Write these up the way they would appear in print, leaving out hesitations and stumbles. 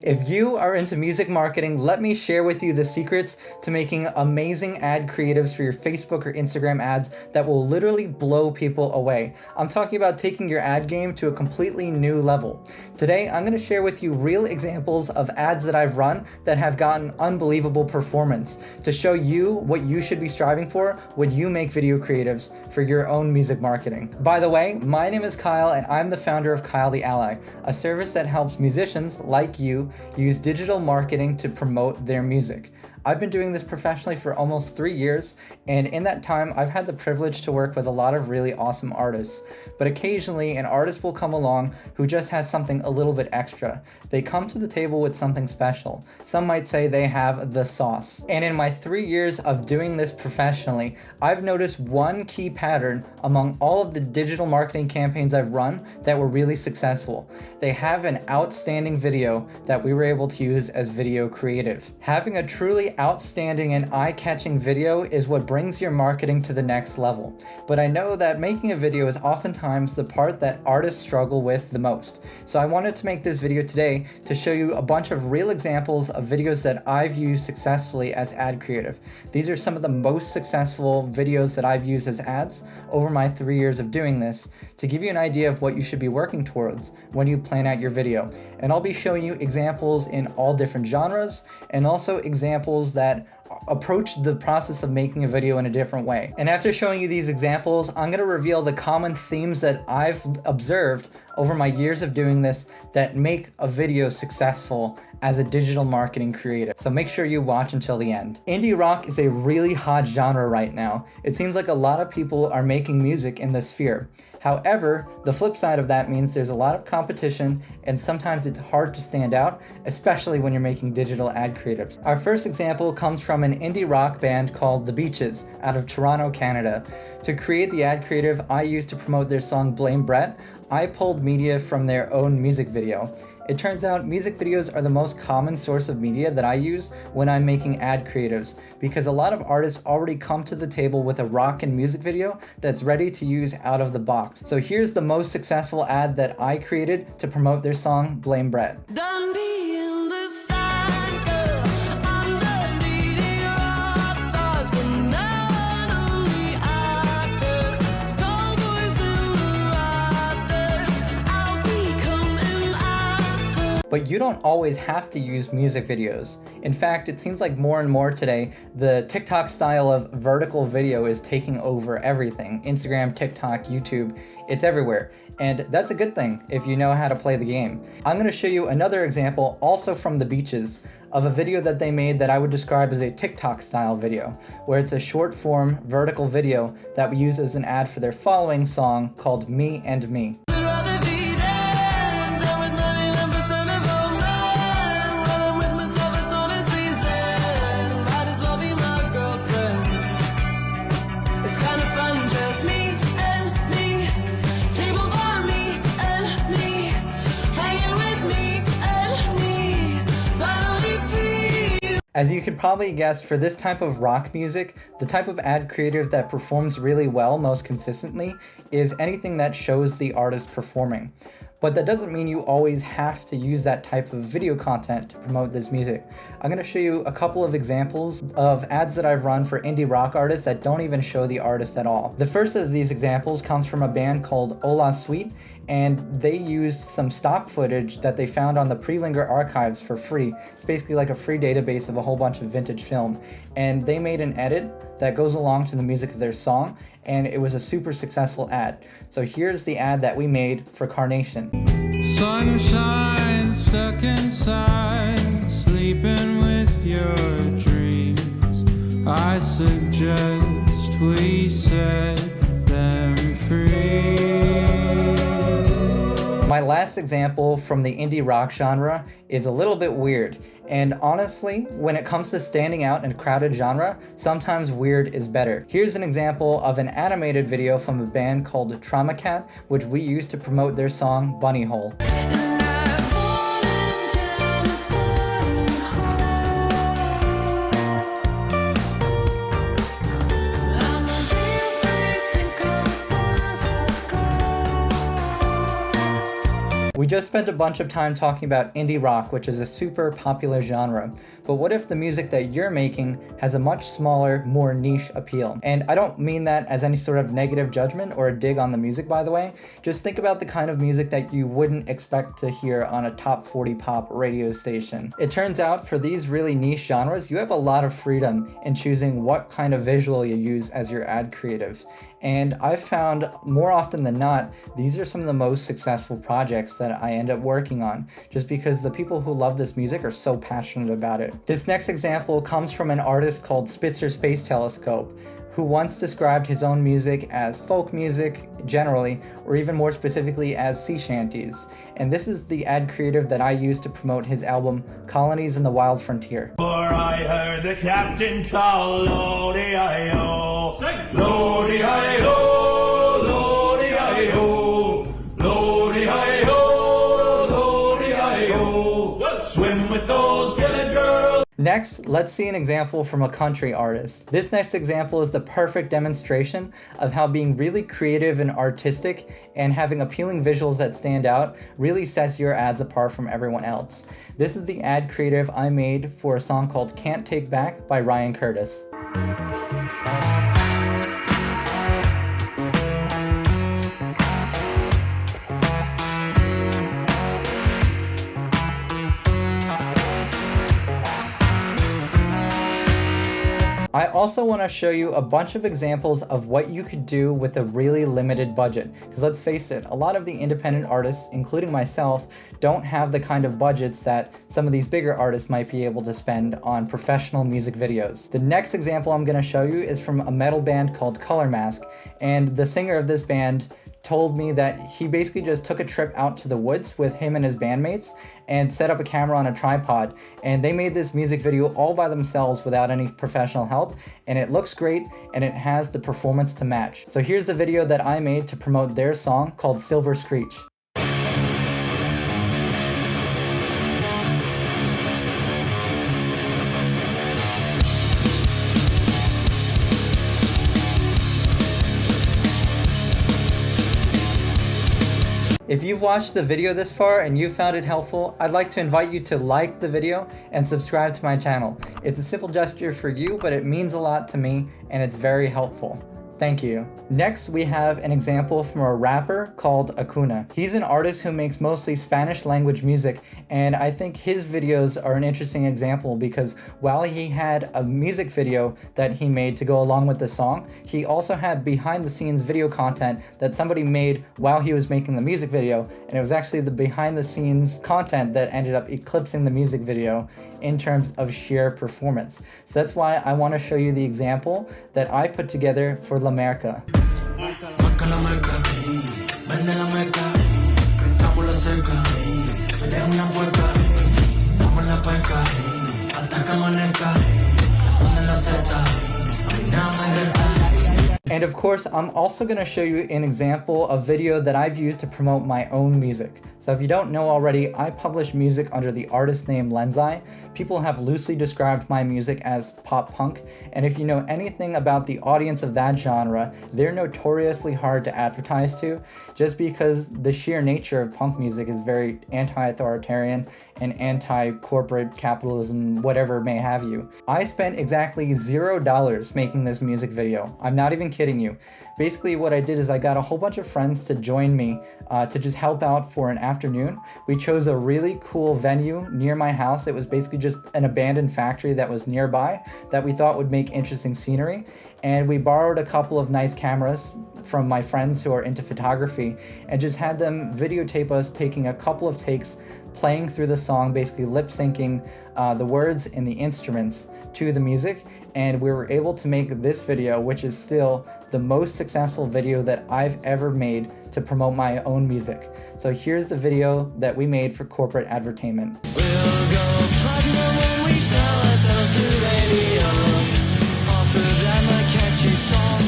If you are into music marketing, let me share with you the secrets to making amazing ad creatives for your Facebook or Instagram ads that will literally blow people away. I'm talking about taking your ad game to a completely new level. Today, I'm going to share with you real examples of ads that I've run that have gotten unbelievable performance to show you what you should be striving for when you make video creatives for your own music marketing. By the way, my name is Kyle and I'm the founder of Kyle the Ally, a service that helps musicians like you use digital marketing to promote their music. I've been doing this professionally for almost 3 years, and in that time, I've had the privilege to work with a lot of really awesome artists. But occasionally, an artist will come along who just has something a little bit extra. They come to the table with something special. Some might say they have the sauce. And in my 3 years of doing this professionally, I've noticed one key pattern among all of the digital marketing campaigns I've run that were really successful. They have an outstanding video that we were able to use as video creative. Having a truly outstanding and eye-catching video is what brings your marketing to the next level. But I know that making a video is oftentimes the part that artists struggle with the most. So I wanted to make this video today to show you a bunch of real examples of videos that I've used successfully as ad creative. These are some of the most successful videos that I've used as ads over my 3 years of doing this to give you an idea of what you should be working towards when you plan out your video. And I'll be showing you examples in all different genres and also examples that approach the process of making a video in a different way. And after showing you these examples, I'm going to reveal the common themes that I've observed over my years of doing this that make a video successful as a digital marketing creative. So make sure you watch until the end. Indie rock is a really hot genre right now. It seems like a lot of people are making music in this sphere. However, the flip side of that means there's a lot of competition and sometimes it's hard to stand out, especially when you're making digital ad creatives. Our first example comes from an indie rock band called The Beaches out of Toronto, Canada. To create the ad creative I used to promote their song Blame Brett, I pulled media from their own music video. It turns out music videos are the most common source of media that I use when I'm making ad creatives because a lot of artists already come to the table with a rock and music video that's ready to use out of the box. So here's the most successful ad that I created to promote their song Blame Brett. Done being the side girl, I'm done beating rock stars for non-only actors, tall boys in the rafters, I'll become an asshole. But you don't always have to use music videos. In fact, it seems like more and more today, the TikTok style of vertical video is taking over everything. Instagram, TikTok, YouTube, it's everywhere. And that's a good thing if you know how to play the game. I'm gonna show you another example, also from The Beaches, of a video that they made that I would describe as a TikTok style video, where it's a short form vertical video that we use as an ad for their following song called Me and Me. As you could probably guess, for this type of rock music, the type of ad creative that performs really well most consistently is anything that shows the artist performing. But that doesn't mean you always have to use that type of video content to promote this music. I'm going to show you a couple of examples of ads that I've run for indie rock artists that don't even show the artist at all. The first of these examples comes from a band called Ola Sweet, and they used some stock footage that they found on the Prelinger archives for free. It's basically like a free database of a whole bunch of vintage film. And they made an edit that goes along to the music of their song, and it was a super successful ad. So here's the ad that we made for Carnation. Sunshine stuck inside, sleeping with your dreams. I suggest we set them free. My last example from the indie rock genre is a little bit weird. And honestly, when it comes to standing out in a crowded genre, sometimes weird is better. Here's an example of an animated video from a band called Trauma Cat, which we used to promote their song Bunnyhole. We just spent a bunch of time talking about indie rock, which is a super popular genre. But what if the music that you're making has a much smaller, more niche appeal? And I don't mean that as any sort of negative judgment or a dig on the music, by the way. Just think about the kind of music that you wouldn't expect to hear on a top 40 pop radio station. It turns out for these really niche genres, you have a lot of freedom in choosing what kind of visual you use as your ad creative. And I've found more often than not, these are some of the most successful projects that I end up working on, just because the people who love this music are so passionate about it. This next example comes from an artist called Spitzer Space Telescope, who once described his own music as folk music generally, or even more specifically as sea shanties. And this is the ad creative that I used to promote his album Colonies in the Wild Frontier. For I heard the captain call, Lordy-I-O, Lordy-I-O, Lordy-I-O, Lordy-I-O, Lordy-I-O, swim with those killer girls. Next, let's see an example from a country artist. This next example is the perfect demonstration of how being really creative and artistic and having appealing visuals that stand out really sets your ads apart from everyone else. This is the ad creative I made for a song called Can't Take Back by Ryan Curtis. I also want to show you a bunch of examples of what you could do with a really limited budget. Because let's face it, a lot of the independent artists, including myself, don't have the kind of budgets that some of these bigger artists might be able to spend on professional music videos. The next example I'm going to show you is from a metal band called Colormask, and the singer of this band told me that he basically just took a trip out to the woods with him and his bandmates and set up a camera on a tripod, and they made this music video all by themselves without any professional help, and it looks great and it has the performance to match. So here's the video that I made to promote their song called Silver Screech. If you've watched the video this far and you found it helpful, I'd like to invite you to like the video and subscribe to my channel. It's a simple gesture for you, but it means a lot to me and it's very helpful. Thank you. Next, we have an example from a rapper called AKUNA. He's an artist who makes mostly Spanish language music, and I think his videos are an interesting example because while he had a music video that he made to go along with the song, he also had behind the scenes video content that somebody made while he was making the music video, and it was actually the behind the scenes content that ended up eclipsing the music video in terms of sheer performance. So that's why I want to show you the example that I put together for La Merca. And of course, I'm also going to show you an example of video that I've used to promote my own music. So if you don't know already, I publish music under the artist name Lenseye. People have loosely described my music as pop punk, and if you know anything about the audience of that genre, they're notoriously hard to advertise to, just because the sheer nature of punk music is very anti-authoritarian and anti-corporate capitalism, whatever may have you. I spent exactly $0 making this music video. I'm not even kidding you. Basically what I did is I got a whole bunch of friends to join me to just help out for an afternoon. We chose a really cool venue near my house. It was basically just an abandoned factory that was nearby that we thought would make interesting scenery. And we borrowed a couple of nice cameras from my friends who are into photography and just had them videotape us taking a couple of takes, playing through the song, basically lip syncing the words and the instruments to the music. And we were able to make this video, which is still the most successful video that I've ever made to promote my own music. So here's the video that we made for corporate advertainment. We'll go platinum when we sell ourselves to radio. Offer them a catchy song.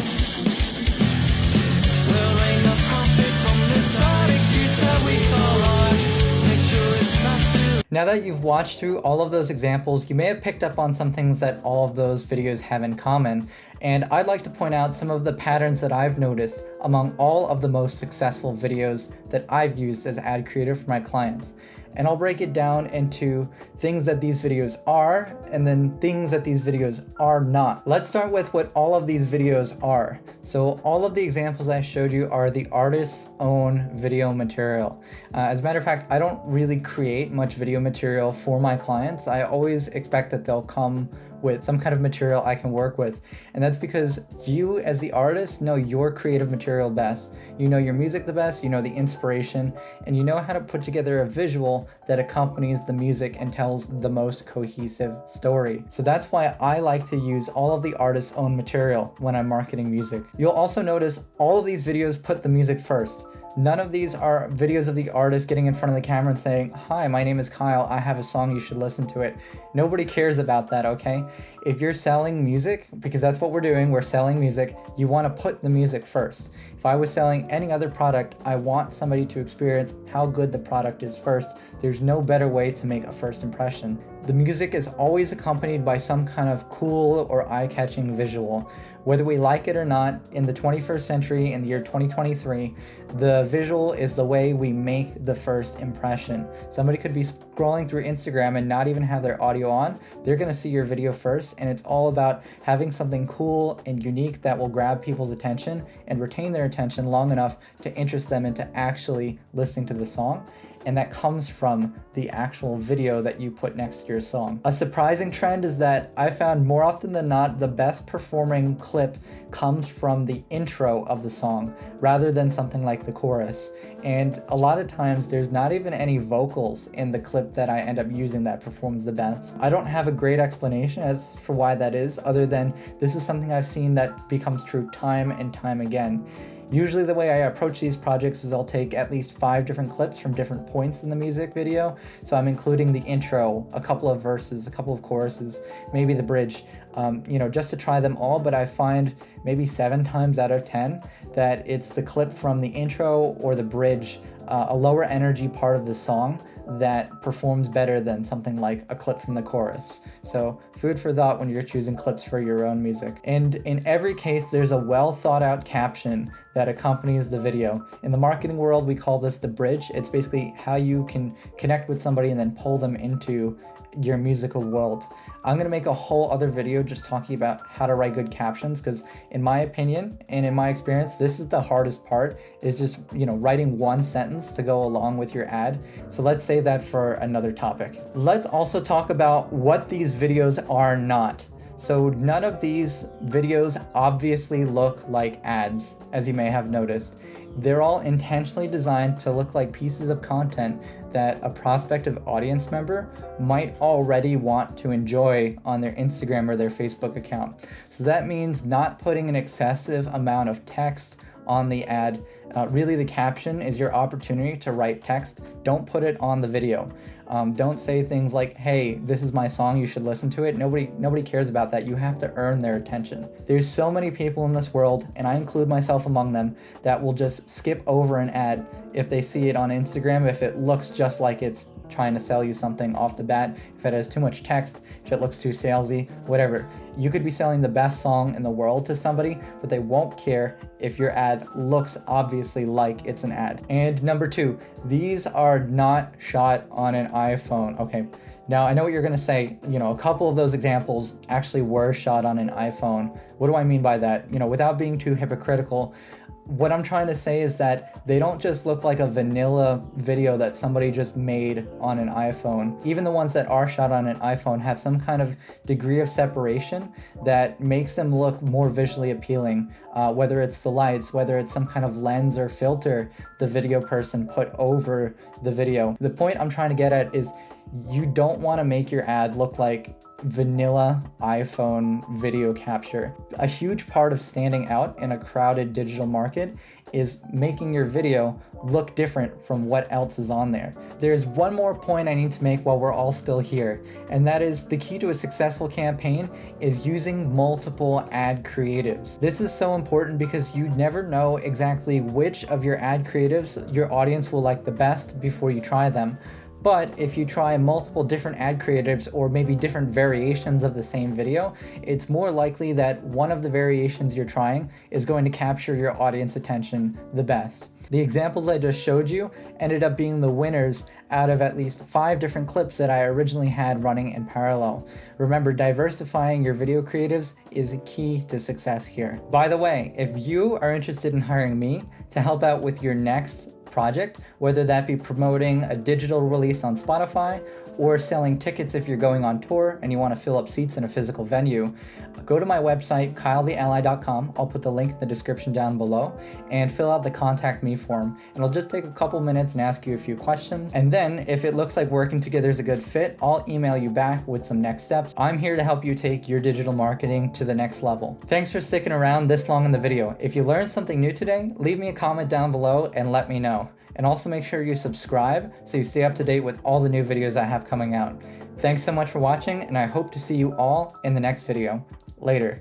We'll reign the profit from the sonic juice that we call art. Make sure it's not too Now that you've watched through all of those examples, you may have picked up on some things that all of those videos have in common. And I'd like to point out some of the patterns that I've noticed among all of the most successful videos that I've used as ad creator for my clients. And I'll break it down into things that these videos are and then things that these videos are not. Let's start with what all of these videos are. So all of the examples I showed you are the artist's own video material. As a matter of fact, I don't really create much video material for my clients. I always expect that they'll come with some kind of material I can work with. And that's because you as the artist know your creative material best. You know your music the best, you know the inspiration, and you know how to put together a visual that accompanies the music and tells the most cohesive story. So that's why I like to use all of the artist's own material when I'm marketing music. You'll also notice all of these videos put the music first. None of these are videos of the artist getting in front of the camera and saying, "Hi, my name is Kyle, I have a song, you should listen to it." Nobody cares about that, okay? If you're selling music, because that's what we're doing, we're selling music, you want to put the music first. If I was selling any other product, I want somebody to experience how good the product is first. There's no better way to make a first impression. The music is always accompanied by some kind of cool or eye-catching visual. Whether we like it or not, in the 21st century, in the year 2023, the visual is the way we make the first impression. Somebody could be scrolling through Instagram and not even have their audio on. They're gonna see your video first, and it's all about having something cool and unique that will grab people's attention and retain their attention long enough to interest them into actually listening to the song. And that comes from the actual video that you put next to your song. A surprising trend is that I found more often than not the best performing clip comes from the intro of the song rather than something like the chorus. And a lot of times there's not even any vocals in the clip that I end up using that performs the best. I don't have a great explanation as for why that is, other than this is something I've seen that becomes true time and time again. Usually the way I approach these projects is I'll take at least 5 different clips from different points in the music video. So I'm including the intro, a couple of verses, a couple of choruses, maybe the bridge, just to try them all. But I find maybe 7 times out of 10 that it's the clip from the intro or the bridge, a lower energy part of the song, that performs better than something like a clip from the chorus. So food for thought when you're choosing clips for your own music. And in every case, there's a well thought out caption that accompanies the video. In the marketing world, we call this the bridge. It's basically how you can connect with somebody and then pull them into your musical world. I'm gonna make a whole other video just talking about how to write good captions, because in my opinion and in my experience, this is the hardest part, is just writing one sentence to go along with your ad. So let's save that for another topic. Let's also talk about what these videos are not. So none of these videos obviously look like ads, as you may have noticed. They're all intentionally designed to look like pieces of content that a prospective audience member might already want to enjoy on their Instagram or their Facebook account. So that means not putting an excessive amount of text on the ad. Really, the caption is your opportunity to write text. Don't put it on the video. Don't say things like, "Hey, this is my song, you should listen to it." Nobody cares about that. You have to earn their attention. There's so many people in this world, and I include myself among them, that will just skip over an ad if they see it on Instagram, if it looks just like it's trying to sell you something off the bat, if it has too much text, if it looks too salesy, whatever. You could be selling the best song in the world to somebody, but they won't care if your ad looks obviously like it's an ad. And number 2, these are not shot on an iPhone. Okay, now I know what you're gonna say, a couple of those examples actually were shot on an iPhone. What do I mean by that? Without being too hypocritical, what I'm trying to say is that they don't just look like a vanilla video that somebody just made on an iPhone. Even the ones that are shot on an iPhone have some kind of degree of separation that makes them look more visually appealing, whether it's the lights, whether it's some kind of lens or filter the video person put over the video. The point I'm trying to get at is you don't want to make your ad look like vanilla iPhone video capture. A huge part of standing out in a crowded digital market is making your video look different from what else is on there. There's one more point I need to make while we're all still here, and that is the key to a successful campaign is using multiple ad creatives. This is so important because you never know exactly which of your ad creatives your audience will like the best before you try them. But if you try multiple different ad creatives or maybe different variations of the same video, it's more likely that one of the variations you're trying is going to capture your audience attention the best. The examples I just showed you ended up being the winners out of at least 5 different clips that I originally had running in parallel. Remember, diversifying your video creatives is key to success here. By the way, if you are interested in hiring me to help out with your next project, whether that be promoting a digital release on Spotify or selling tickets if you're going on tour and you want to fill up seats in a physical venue, go to my website, kyletheally.com. I'll put the link in the description down below and fill out the contact me form. And I'll just take a couple minutes and ask you a few questions. And then if it looks like working together is a good fit, I'll email you back with some next steps. I'm here to help you take your digital marketing to the next level. Thanks for sticking around this long in the video. If you learned something new today, leave me a comment down below and let me know. And also make sure you subscribe so you stay up to date with all the new videos I have coming out. Thanks so much for watching, and I hope to see you all in the next video. Later.